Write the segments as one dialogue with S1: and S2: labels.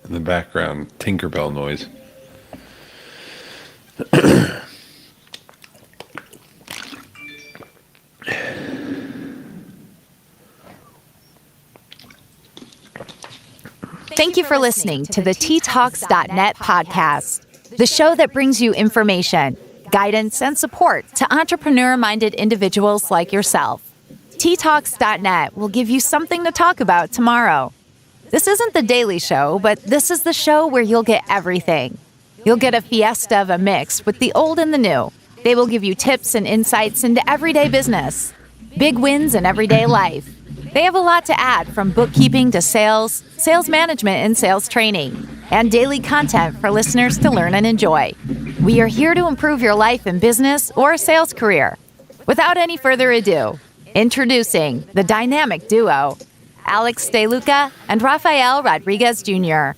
S1: in the background, Tinkerbell noise.
S2: Thank you for listening to the TTalks.net podcast, the show that brings you information, guidance, and support to entrepreneur-minded individuals like yourself. TTalks.net will give you something to talk about tomorrow. This isn't the daily show, but this is the show where you'll get everything. You'll get a fiesta of a mix with the old and the new. They will give you tips and insights into everyday business, big wins in everyday life. They have a lot to add, from bookkeeping to sales, sales management, and sales training, and daily content for listeners to learn and enjoy. We are here to improve your life and business or sales career. Without any further ado, introducing the dynamic duo, Alex DeLuca and Rafael Rodriguez Jr.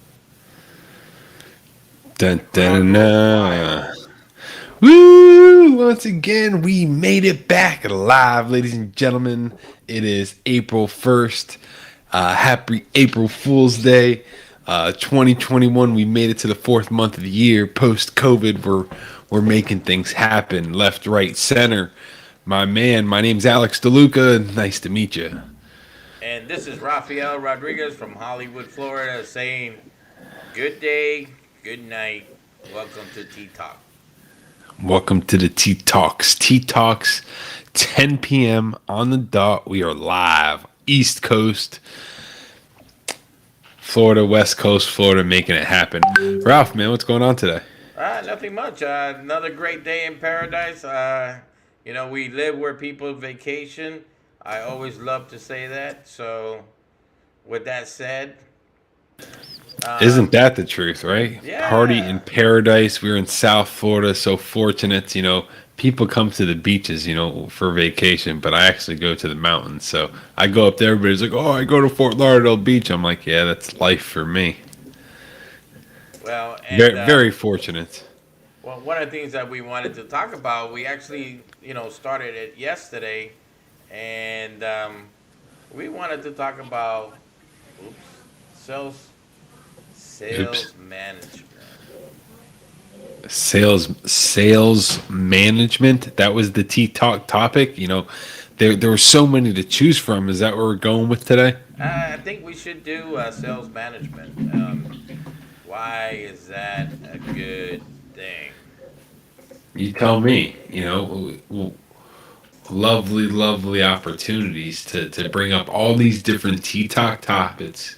S1: Dun, dun, dun. Woo! Once again, we made it back alive, ladies and gentlemen. It is April 1st. Happy April Fool's Day. 2021, we made it to the fourth month of the year. Post-COVID, we're making things happen. Left, right, center. My name's Alex DeLuca. Nice to meet you.
S3: And this is Rafael Rodriguez from Hollywood, Florida, saying good day, good night. Welcome to T-Talk.
S1: Welcome to the T-Talks. T-Talks, 10 p.m. on the dot. We are live. East Coast, Florida, West Coast, Florida, making it happen. Ralph, man, what's going on today?
S3: Nothing much. Another great day in paradise. We live where people vacation. I always love to say that. So, with that said...
S1: Isn't that the truth, right?
S3: Yeah.
S1: Party in paradise. We're in South Florida, so fortunate. People come to the beaches, for vacation, but I actually go to the mountains. So I go up there, everybody's like, oh, I go to Fort Lauderdale Beach. I'm like, yeah, that's life for me.
S3: Well, and,
S1: very fortunate.
S3: Well, one of the things that we wanted to talk about, we actually, started it yesterday, and we wanted to talk about sales management.
S1: Sales management. That was the T-Talk topic. There were so many to choose from. Is that what we're going with today?
S3: I think we should do sales management. Why is that a good thing?
S1: You tell me. Lovely opportunities to bring up all these different T-Talk topics.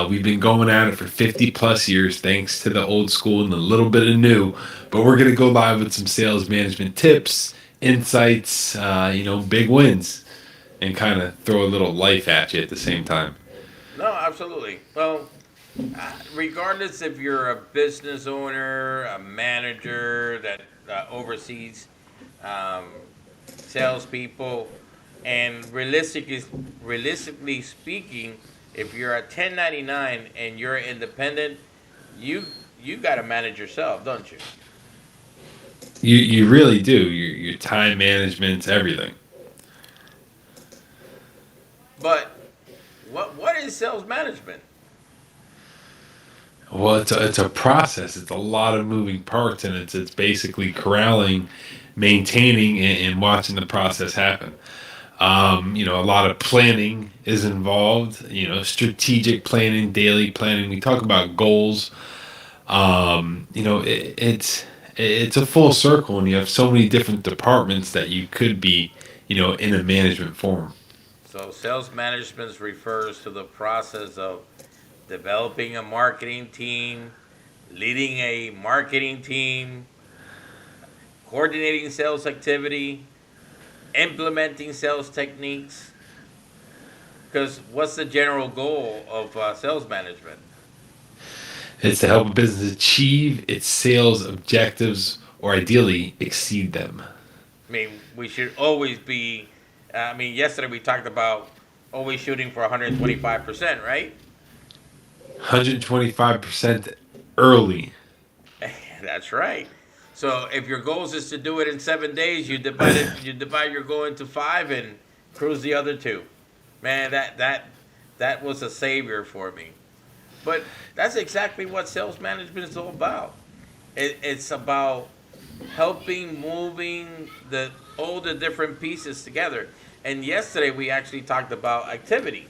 S1: We've been going at it for 50 plus years, thanks to the old school and a little bit of new. But we're going to go live with some sales management tips, insights, big wins, and kind of throw a little life at you at the same time.
S3: No, absolutely. Well, regardless if you're a business owner, a manager that oversees salespeople, and realistically speaking, if you're a 1099 and you're independent, you got to manage yourself, don't you?
S1: You really do. Your time management's everything.
S3: But what is sales management?
S1: Well, it's a process. It's a lot of moving parts, and it's basically corralling, maintaining, and watching the process happen. A lot of planning is involved, strategic planning, daily planning. We talk about goals. It's a full circle, and you have so many different departments that you could be, in a management form.
S3: So sales management refers to the process of developing a marketing team, leading a marketing team, coordinating sales activity, implementing sales techniques. Because what's the general goal of sales management?
S1: It's to help a business achieve its sales objectives or ideally exceed them.
S3: I mean, we should always be, yesterday we talked about always shooting for 125%, right?
S1: 125% early.
S3: That's right. So if your goal is to do it in 7 days, you divide your goal into 5 and cruise the other 2. Man, that was a savior for me. But that's exactly what sales management is all about. It's about helping moving all the different pieces together. And yesterday we actually talked about activity,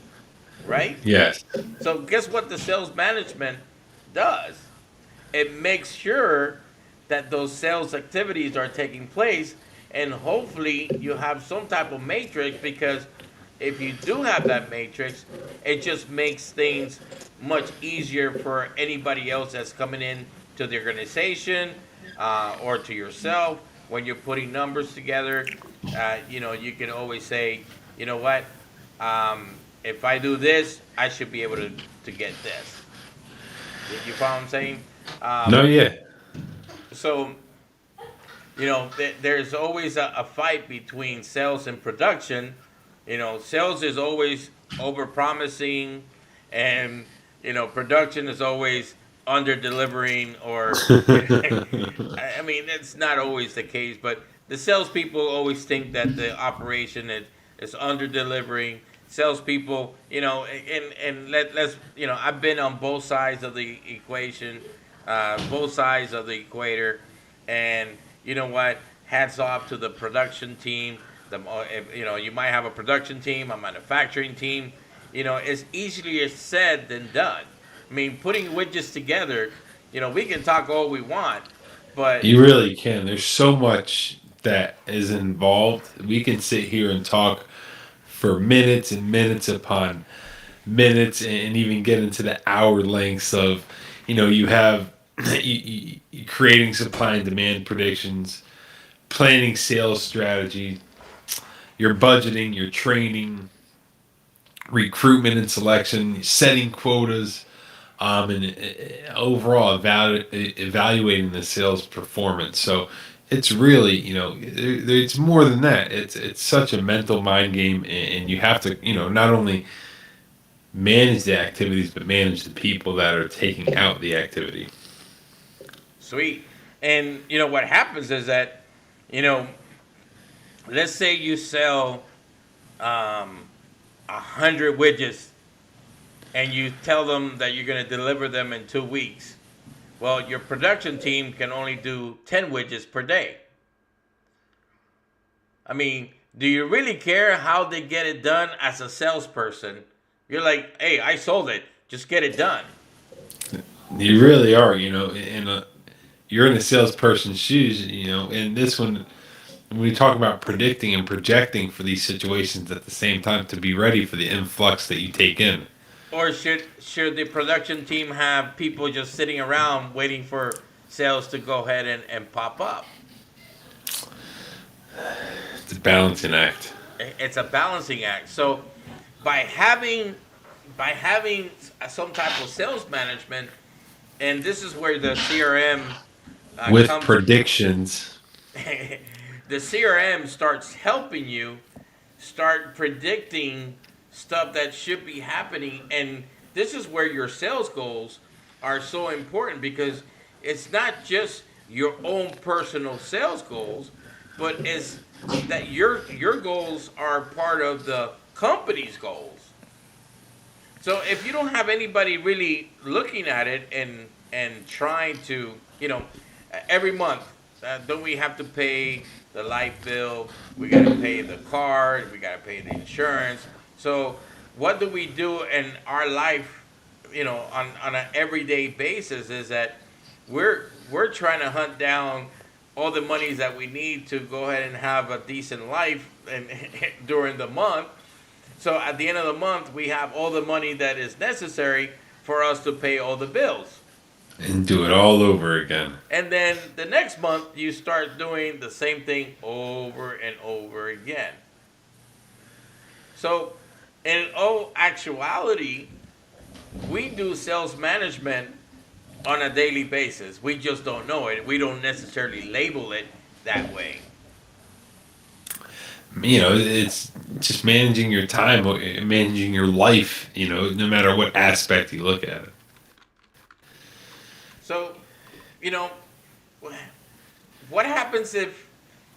S3: right?
S1: Yes.
S3: So guess what the sales management does? It makes sure that those sales activities are taking place, and hopefully you have some type of matrix, because if you do have that matrix, it just makes things much easier for anybody else that's coming in to the organization, or to yourself when you're putting numbers together. You can always say, you know what, if I do this, I should be able to get this. You follow what I'm saying?
S1: No,
S3: Um,
S1: yeah.
S3: so there's always a fight between sales and production. Sales is always over promising, and production is always under delivering, or I mean, it's not always the case, but the salespeople always think that the operation is under delivering. Salespeople, let's, I've been on both sides of the equation, both sides of the equator, and you know what? Hats off to the production team. You might have a production team, a manufacturing team. It's easier said than done. I mean, putting widgets together, we can talk all we want, but
S1: You really can. There's so much that is involved. We can sit here and talk for minutes and minutes upon minutes, and even get into the hour lengths of, you have you creating supply and demand predictions, planning sales strategy, your budgeting, your training, recruitment and selection, setting quotas, and overall evaluating the sales performance. So it's really, it's more than that. It's such a mental mind game, and you have to, not only manage the activities, but manage the people that are taking out the activity.
S3: sweet. And what happens is that, you know, let's say you sell 100 widgets, and you tell them that you're going to deliver them in 2 weeks. Well, your production team can only do 10 widgets per day. I mean, do you really care how they get it done as a salesperson? You're like, hey, I sold it. Just get it done.
S1: You really are, you're in a salesperson's shoes, and this one, when we talk about predicting and projecting for these situations at the same time to be ready for the influx that you take in.
S3: Or should the production team have people just sitting around waiting for sales to go ahead and pop up?
S1: It's a balancing act.
S3: It's a balancing act. So by having some type of sales management, and this is where the CRM
S1: With
S3: comes.
S1: predictions.
S3: The CRM starts helping you start predicting stuff that should be happening, and this is where your sales goals are so important, because it's not just your own personal sales goals, but it's that your goals are part of the company's goals. So if you don't have anybody really looking at it and trying to, every month, don't we have to pay the light bill? We got to pay the card. We got to pay the insurance. So what do we do in our life, on an everyday basis? Is that we're trying to hunt down all the monies that we need to go ahead and have a decent life and during the month. So at the end of the month, we have all the money that is necessary for us to pay all the bills.
S1: And do it all over again.
S3: And then the next month, you start doing the same thing over and over again. So, in all actuality, we do sales management on a daily basis. We just don't know it. We don't necessarily label it that way.
S1: It's just managing your time, managing your life, no matter what aspect you look at it.
S3: So, you know, what happens if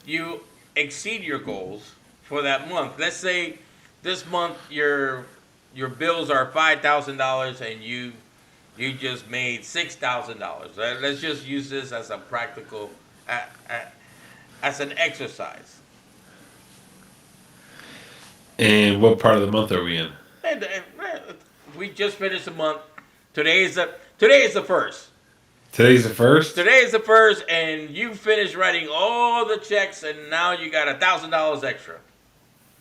S3: you exceed your goals for that month? Let's say this month your bills are $5,000, and you just made $6,000. Let's just use this as a practical, as an exercise.
S1: And what part of the month are we in?
S3: And we just finished the month. Today is the first.
S1: Today's the first?
S3: Today is the first, and you finished writing all the checks, and now you got $1,000 extra.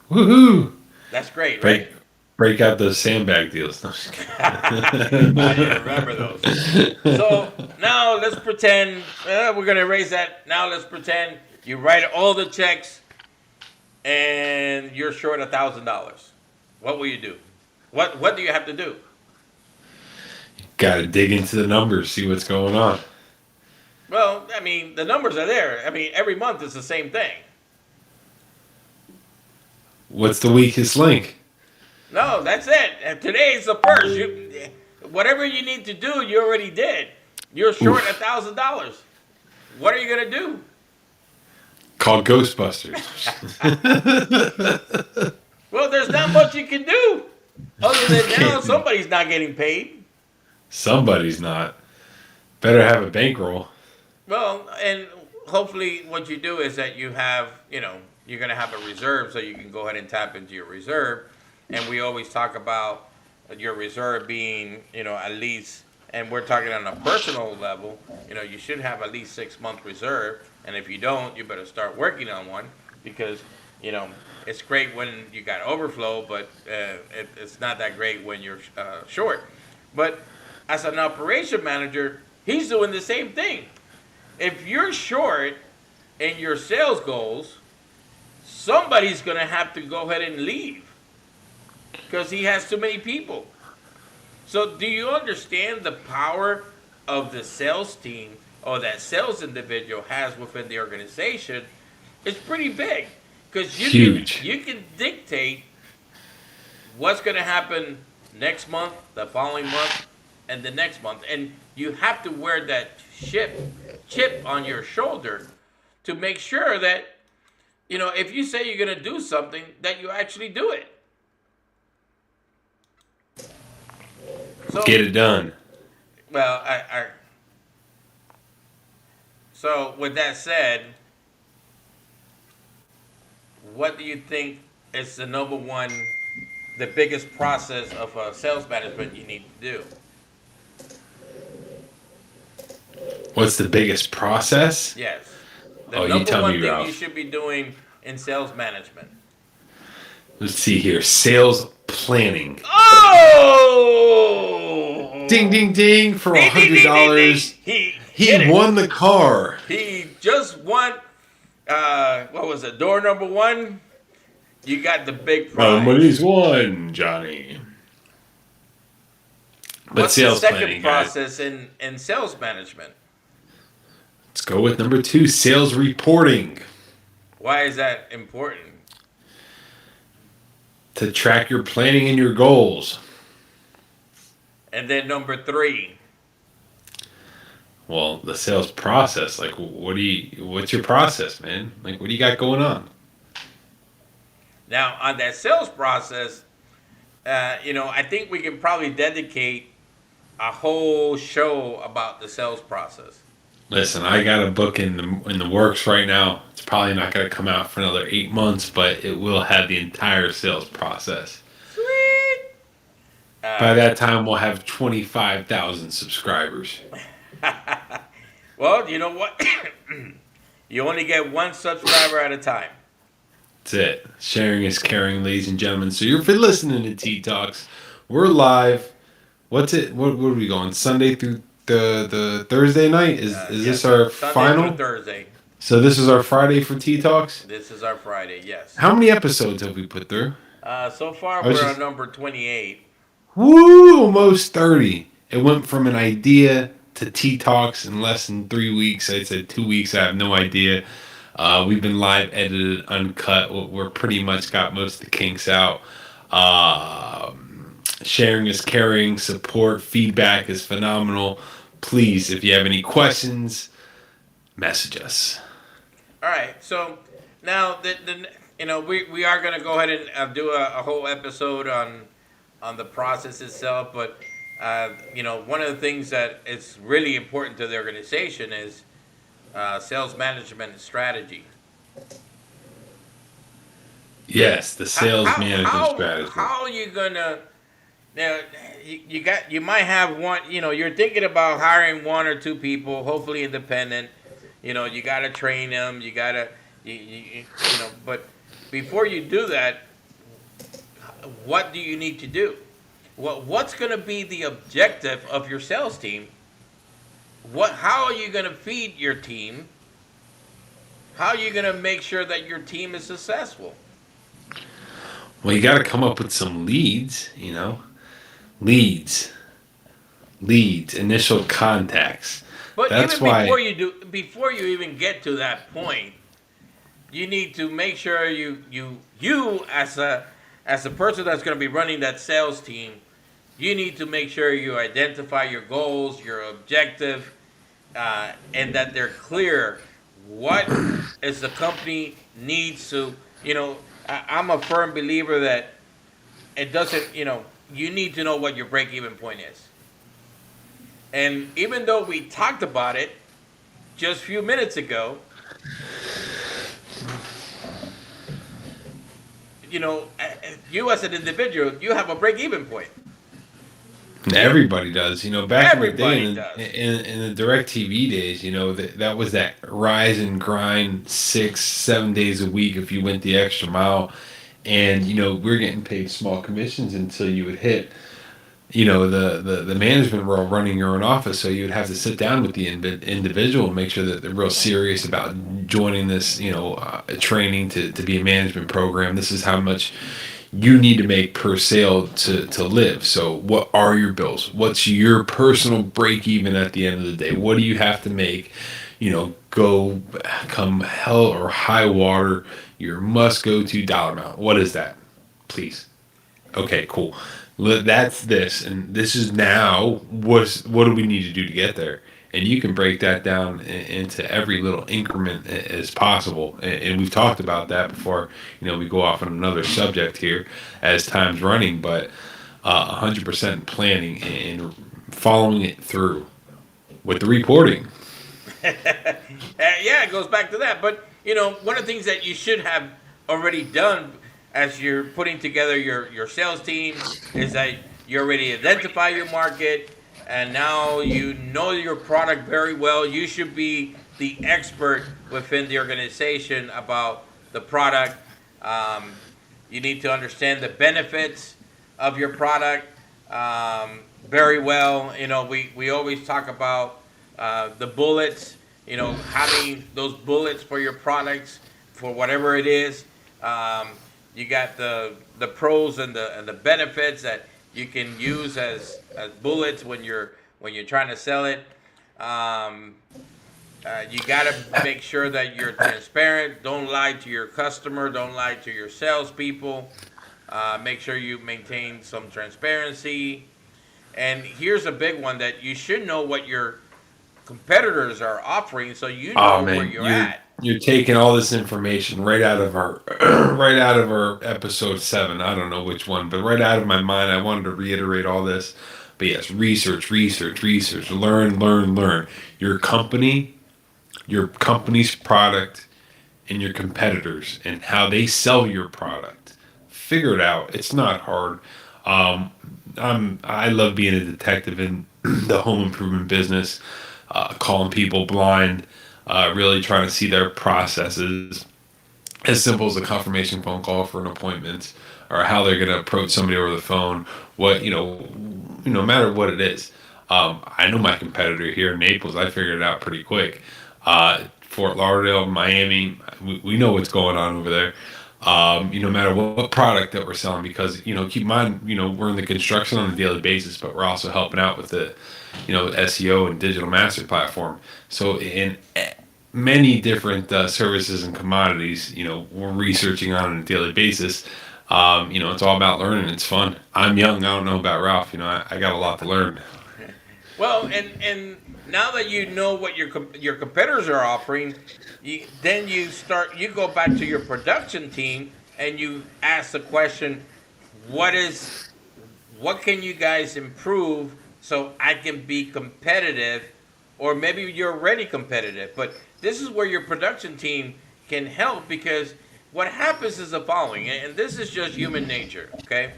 S1: Woohoo!
S3: That's great,
S1: Break,
S3: right?
S1: break out those sandbag deals. No, I'm just kidding.
S3: I didn't remember those. So now let's pretend we're gonna erase that. Now let's pretend you write all the checks, and you're short $1,000. What will you do? What do you have to do?
S1: Got to dig into the numbers, see what's going on.
S3: Well, I mean, the numbers are there. I mean, every month is the same thing.
S1: What's the weakest link?
S3: No, that's it. And today is the first. Whatever you need to do, you already did. You're short $1,000. What are you gonna do?
S1: Called Ghostbusters.
S3: Well, there's not much you can do. Other than now, somebody's not getting paid.
S1: Somebody's not. Better have a bankroll.
S3: Well, and hopefully what you do is that you have, you're going to have a reserve so you can go ahead and tap into your reserve. And we always talk about your reserve being, at least, and we're talking on a personal level, you should have at least 6 month reserve. And if you don't, you better start working on one because, it's great when you got overflow, but it's not that great when you're short. But as an operation manager, he's doing the same thing. If you're short in your sales goals, somebody's going to have to go ahead and leave because he has too many people. So do you understand the power of the sales team or that sales individual has within the organization? It's pretty big because you can dictate what's going to happen next month, the following month, and the next month. And you have to wear that chip on your shoulder to make sure that, if you say you're going to do something, that you actually do it. So,
S1: Get it done.
S3: Well, so with that said, what do you think is the number one, the biggest process of sales management you need to do?
S1: What's the biggest process?
S3: Yes.
S1: You
S3: number
S1: tell
S3: one
S1: me,
S3: thing
S1: Ralph.
S3: you should be doing in sales management.
S1: Let's see here. Sales planning.
S3: Oh!
S1: Ding, ding, ding for
S3: Ding, ding, ding,
S1: $100.
S3: ding, ding. He
S1: Won the car.
S3: He just won, what was it, door number 1? You got the big prize.
S1: Somebody's won, Johnny. But
S3: What's
S1: sales
S3: the second
S1: planning, guys.
S3: process in sales management?
S1: Let's go with number 2, sales reporting.
S3: Why is that important?
S1: To track your planning and your goals.
S3: And then number 3.
S1: Well, the sales process. Like, what's your process, man? Like, what do you got going on?
S3: Now, on that sales process, I think we can probably dedicate a whole show about the sales process.
S1: Listen, I got a book in the works right now. It's probably not going to come out for another 8 months, but it will have the entire sales process.
S3: Sweet.
S1: By that time, we'll have 25,000 subscribers.
S3: Well, you know what? You only get one subscriber at a time.
S1: That's it. Sharing is caring, ladies and gentlemen. So you're listening to Tea Talks. We're live. What's it? What are we going? Sunday through the Thursday night? Is this our
S3: Sunday
S1: final?
S3: through Thursday.
S1: So this is our Friday for Tea Talks?
S3: This is our Friday, yes.
S1: How many episodes have we put through?
S3: So far, we're on number 28.
S1: Woo! Almost 30. It went from an idea to Tea Talks in less than 3 weeks. I said 2 weeks. I have no idea. We've been live edited, uncut. We're pretty much got most of the kinks out. Sharing is caring. Support, feedback is phenomenal. Please, if you have any questions, message us.
S3: All right. So now, we are going to go ahead and do a whole episode on the process itself. But One of the things that is really important to the organization is sales management and strategy.
S1: Yes, the
S3: How
S1: sales
S3: how
S1: management
S3: how,
S1: strategy.
S3: how are you gonna now? You might have one. You're thinking about hiring one or two people, hopefully independent. You gotta train them. You gotta But before you do that, what do you need to do? What's going to be the objective of your sales team? How are you going to feed your team? How are you going to make sure that your team is successful?
S1: Well, you got to come up with some leads, leads, initial contacts.
S3: But
S1: That's
S3: even
S1: why.
S3: before you even get to that point, you need to make sure you as a person that's going to be running that sales team, you need to make sure you identify your goals, your objective, and that they're clear. What is the company needs to, I'm a firm believer that it doesn't, you need to know what your break even point is. And even though we talked about it just a few minutes ago, you as an individual, you have a break even point.
S1: Everybody does, back in the day,
S3: Everybody does.
S1: in the direct TV days, that was that rise and grind 6-7 days a week if you went the extra mile. And, we're getting paid small commissions until you would hit, the management role running your own office. So you would have to sit down with the individual and make sure that they're real serious about joining this, training to be a management program. This is how much you need to make per sale to live. So what are your bills? What's your personal break even at the end of the day? What do you have to make? Go come hell or high water, your must go to dollar amount. What is that? Please. Okay, cool. That's this, and this is now. What do we need to do to get there? And you can break that down into every little increment as possible. And we've talked about that before. We go off on another subject here as time's running, but 100% planning and following it through with the reporting.
S3: Yeah, it goes back to that. But one of the things that you should have already done as you're putting together your sales team is that you already identify your market, and now you know your product very well. You should be the expert within the organization about the product. You need to understand the benefits of your product very well. We always talk about the bullets. Having those bullets for your products for whatever it is. You got the pros and the benefits that you can use as bullets when you're trying to sell it. You got to make sure that you're transparent. Don't lie to your customer. Don't lie to your salespeople. Make sure you maintain some transparency. And here's a big one that you should know what your competitors are offering, so you know where you're at.
S1: You're taking all this information right out of our right out of our episode 7. I don't know which one, but right out of my mind, I wanted to reiterate all this. But yes, research, learn. Your company's product, and your competitors and how they sell your product. Figure it out. It's not hard. I love being a detective in the home improvement business, calling people blind. Really trying to see their processes, as simple as a confirmation phone call for an appointment, or how they're going to approach somebody over the phone. No matter what it is. I know my competitor here in Naples. I figured it out pretty quick. Fort Lauderdale, Miami, we know what's going on over there. No matter what product that we're selling, because keep in mind, we're in the construction on a daily basis, but we're also helping out with the SEO and digital master platform. So in many different services and commodities, we're researching on a daily basis. It's all about learning. It's fun. I'm young. I don't know about Ralph. I got a lot to learn.
S3: Well, and now that you know what your competitors are offering, then you go back to your production team and you ask the question, what can you guys improve so I can be competitive, or maybe you're already competitive. But this is where your production team can help, because what happens is the following, and this is just human nature, okay?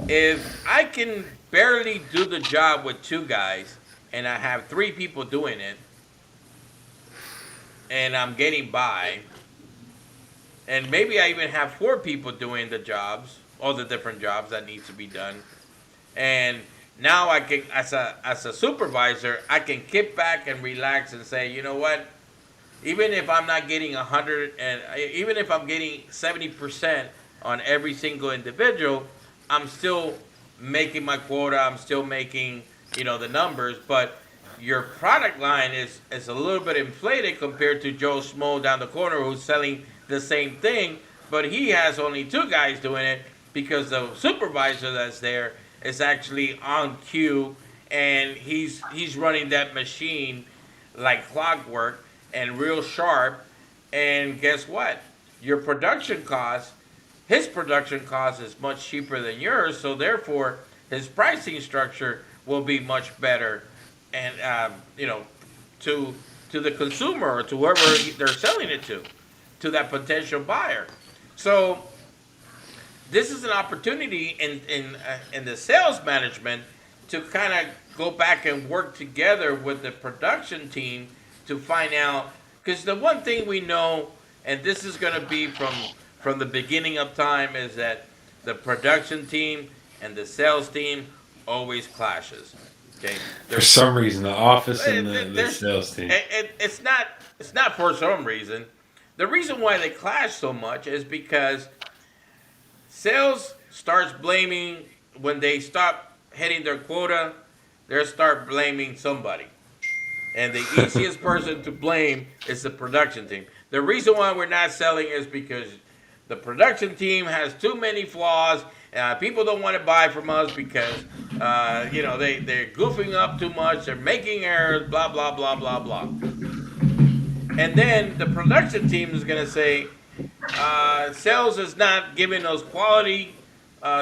S3: If I can barely do the job with two guys and I have three people doing it and I'm getting by, and maybe I even have four people doing the jobs, all the different jobs that needs to be done, and now I can, as a supervisor, I can kick back and relax and say, you know what? Even if I'm not getting 100, and even if I'm getting 70% on every single individual, I'm still making my quota. I'm still making, the numbers. But your product line is a little bit inflated compared to Joe Schmo down the corner, who's selling the same thing, but he has only two guys doing it because the supervisor that's there is actually on cue, and he's running that machine like clockwork and real sharp. And guess what? Your production cost, his production cost is much cheaper than yours, so therefore his pricing structure will be much better, and to the consumer, or to whoever they're selling it to that potential buyer. So this is an opportunity in the sales management to kind of go back and work together with the production team to find out, because the one thing we know, and this is going to be from the beginning of time, is that the production team and the sales team always clashes. Okay,
S1: For some reason, the office and the sales team.
S3: It's not for some reason. The reason why they clash so much is because sales starts blaming, when they stop hitting their quota, they start blaming somebody. And the easiest person to blame is the production team. The reason why we're not selling is because the production team has too many flaws. People don't want to buy from us because, they're goofing up too much. They're making errors, blah, blah, blah, blah, blah. And then the production team is going to say, sales is not giving us quality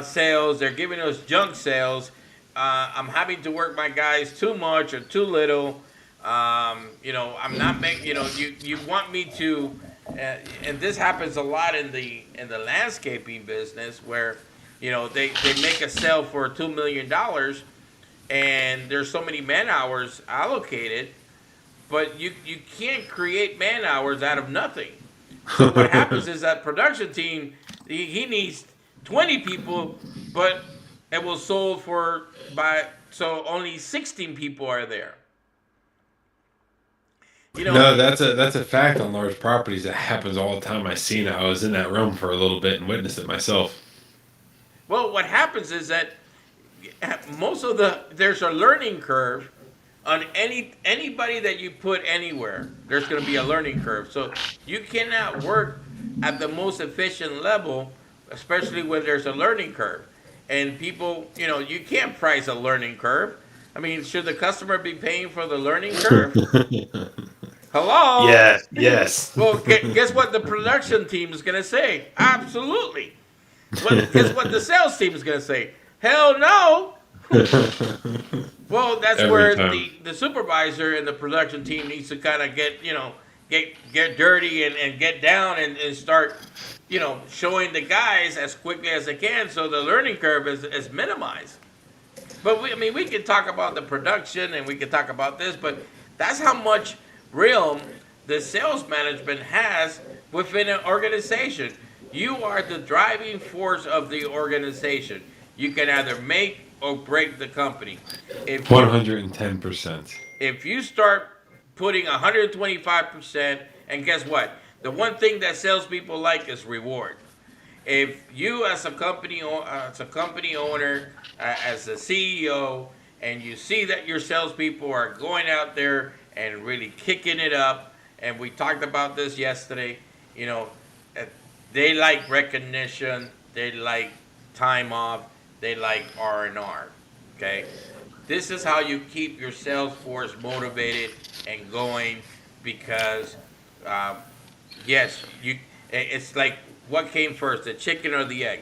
S3: sales. They're giving us junk sales. I'm having to work my guys too much or too little. I'm not making, you want me to, and this happens a lot in the landscaping business, where, they make a sale for $2 million and there's so many man hours allocated, but you can't create man hours out of nothing. So what happens is that production team, he needs 20 people, but it was sold so only 16 people are there.
S1: No, that's a fact on large properties. That happens all the time. I seen it. I was in that room for a little bit and witnessed it myself.
S3: Well, what happens is that there's a learning curve on anybody that you put anywhere. There's going to be a learning curve. So you cannot work at the most efficient level, especially when there's a learning curve. And people, you can't price a learning curve. I mean, should the customer be paying for the learning curve? Hello?
S1: Yes.
S3: Well, guess what the production team is going to say? Absolutely. Guess what the sales team is going to say? Hell no. Well, that's where the supervisor and the production team needs to kind of get dirty and get down and start, showing the guys as quickly as they can, so the learning curve is minimized. But we can talk about the production and we can talk about this, but that's how much realm the sales management has within an organization. You are the driving force of the organization. You can either make or break the company.
S1: 110%.
S3: If you start putting 125%, and guess what? The one thing that salespeople like is reward. If you, as a company owner, as a CEO, and you see that your salespeople are going out there and really kicking it up, and we talked about this yesterday, they like recognition, they like time off, they like R&R. Okay, this is how you keep your sales force motivated and going, because yes, it's like, what came first, the chicken or the egg?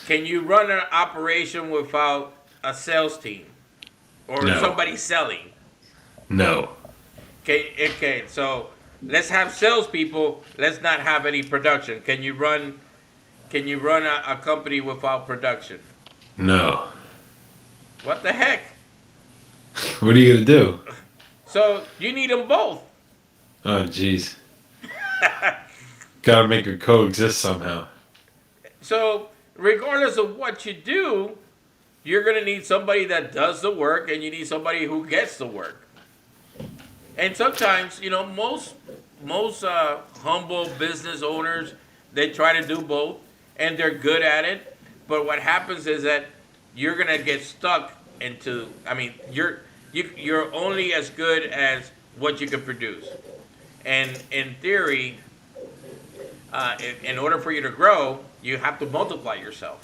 S3: Can you run an operation without a sales team or
S1: No.
S3: somebody selling?
S1: No.
S3: Okay. So let's have salespeople. Let's not have any production. Can you run? Can you run a company without production?
S1: No.
S3: What the heck?
S1: What are you gonna do?
S3: So you need them both.
S1: Oh, jeez. Gotta make it coexist somehow.
S3: So regardless of what you do, you're gonna need somebody that does the work, and you need somebody who gets the work. And sometimes, most humble business owners, they try to do both, and they're good at it. But what happens is that you're gonna get stuck into. I mean, you're only as good as what you can produce. And in theory, in order for you to grow, you have to multiply yourself.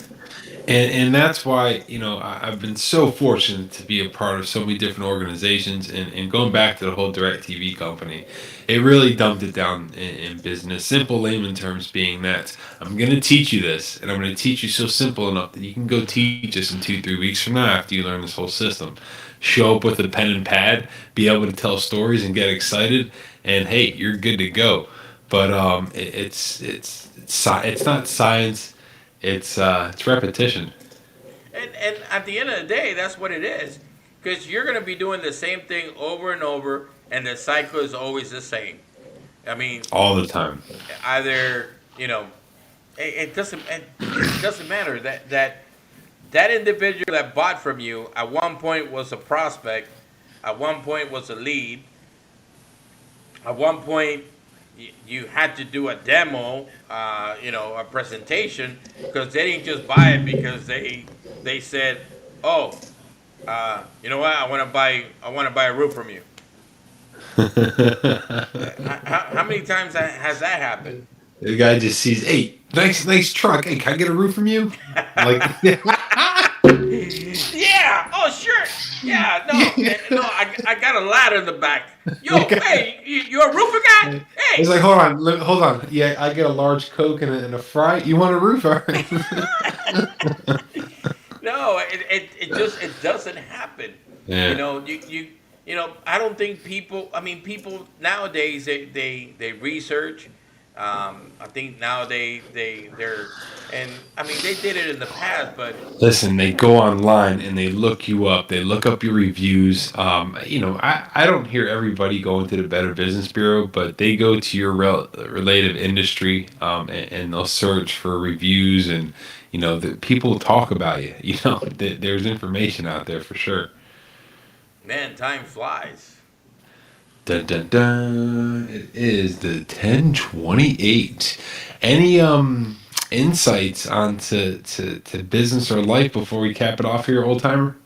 S1: And that's why, I've been so fortunate to be a part of so many different organizations, and going back to the whole direct TV company, it really dumbed it down in business. Simple layman terms being that I'm going to teach you this, and I'm going to teach you so simple enough that you can go teach us in 2-3 weeks from now after you learn this whole system. Show up with a pen and pad, be able to tell stories and get excited, and hey, you're good to go. But it's not science. It's repetition.
S3: And at the end of the day, that's what it is, because you're going to be doing the same thing over and over, and the cycle is always the same. I mean,
S1: All the time.
S3: either it doesn't matter that individual that bought from you at one point was a prospect, at one point was a lead, at one point you had to do a demo, a presentation, because they didn't just buy it because they said, oh, you know what, I want to buy a roof from you. How many times has that happened?
S1: The guy just sees, hey, nice truck. Hey, can I get a roof from you? Like,
S3: Yeah. Oh, sure. Yeah. No. I got a ladder in the back. Yo, hey, you a roofer guy? Hey.
S1: he's like, hold on. Yeah, I get a large Coke and a fry. You want a roof? All right.
S3: No, it doesn't happen.
S1: Yeah.
S3: I don't think people. I mean, people nowadays they research. I think nowadays they're, and I mean they did it in the past, but
S1: Listen, they go online and they look you up. They look up your reviews. I don't hear everybody going to the Better Business Bureau, but they go to your related industry, and they'll search for reviews, and the people talk about you. There's information out there for sure.
S3: man, time flies.
S1: Dun, dun, dun. It is the 10:28. Any insights onto to business or life before we cap it off here, old timer?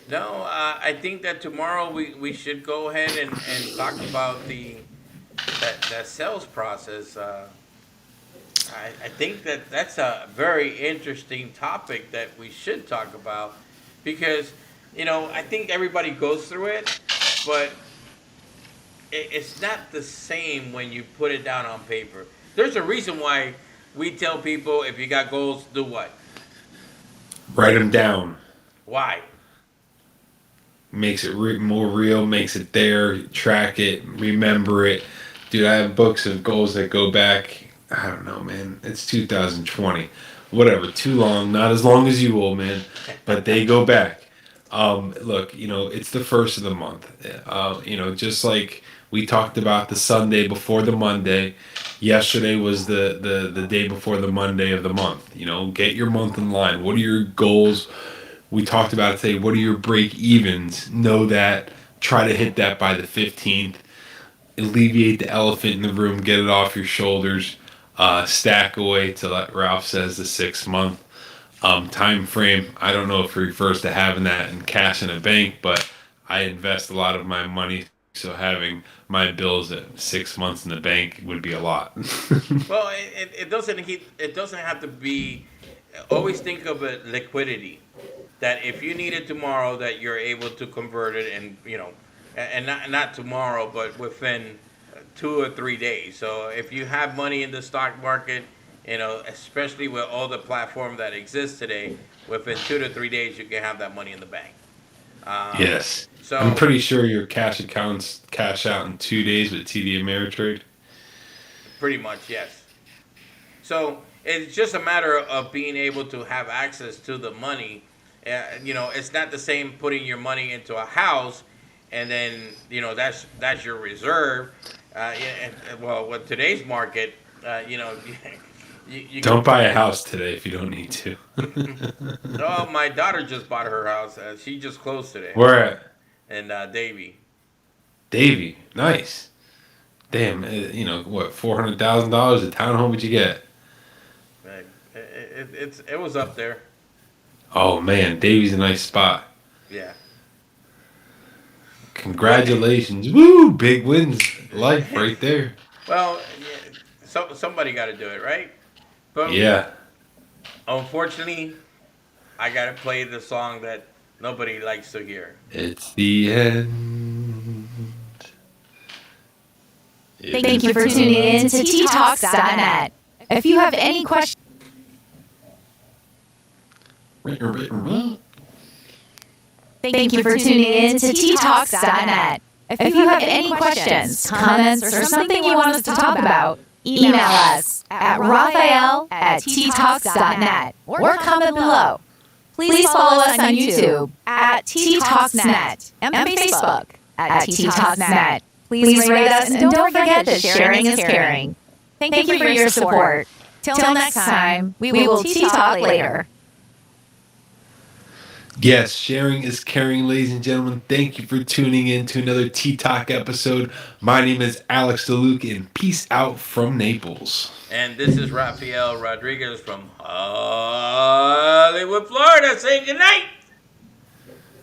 S3: No, I think that tomorrow we should go ahead and talk about that sales process. I think that's a very interesting topic that we should talk about, because I think everybody goes through it, but it's not the same when you put it down on paper. There's a reason why we tell people, if you got goals, do what?
S1: Write them down.
S3: Why?
S1: Makes it more real, makes it there, track it, remember it. Dude, I have books of goals that go back, I don't know, man. It's 2020. Whatever, too long, not as long as you, old man, but they go back. Look, it's the first of the month. Just like we talked about the Sunday before the Monday, yesterday was the day before the Monday of the month. Get your month in line. What are your goals? We talked about it today. What are your break evens? Know that. Try to hit that by the 15th. Alleviate the elephant in the room. Get it off your shoulders. Stack away till, like Ralph says, the 6 month time frame. I don't know if it refers to having that in cash in a bank, but I invest a lot of my money, so having my bills at 6 months in the bank would be a lot.
S3: Well, it doesn't have to be. Always think of it liquidity. That if you need it tomorrow, that you're able to convert it, and not tomorrow, but within 2 or 3 days. So if you have money in the stock market, especially with all the platform that exists today, within 2 to 3 days you can have that money in the bank.
S1: Yes. I'm
S3: So
S1: pretty sure your cash accounts cash out in 2 days with TD Ameritrade.
S3: pretty much, yes. So it's just a matter of being able to have access to the money. It's not the same putting your money into a house, and then that's your reserve. Well, with today's market, you
S1: Don't buy a house today if you don't need to.
S3: Oh, my daughter just bought her house. She just closed today
S1: Where at?
S3: in Davie.
S1: Davie. Nice. Damn, what, $400,000 a townhome would you get?
S3: It was up there.
S1: Oh man, Davie's a nice spot.
S3: Yeah.
S1: Congratulations. Woo, big wins. Life right there.
S3: Well, yeah, somebody got to do it, right? But
S1: Yeah.
S3: unfortunately, I got to play the song that nobody likes to hear.
S1: It's the end.
S2: Thank you for tuning in to ttalks.net. If you have any questions, thank you for tuning in to ttalks.net. If you have any questions, comments, or something you want us to talk about, email us at raphael@ttalks.net or comment below. Please follow us on YouTube at ttalksnet and Facebook at ttalksnet. Please rate us and don't forget that sharing is caring. Thank you for your support. Till next time, we will talk later.
S1: Yes, sharing is caring, ladies and gentlemen. Thank you for tuning in to another Tea Talk episode. My name is Alex DeLuca, and peace out from Naples.
S3: And this is Rafael Rodriguez from Hollywood, Florida. Say goodnight.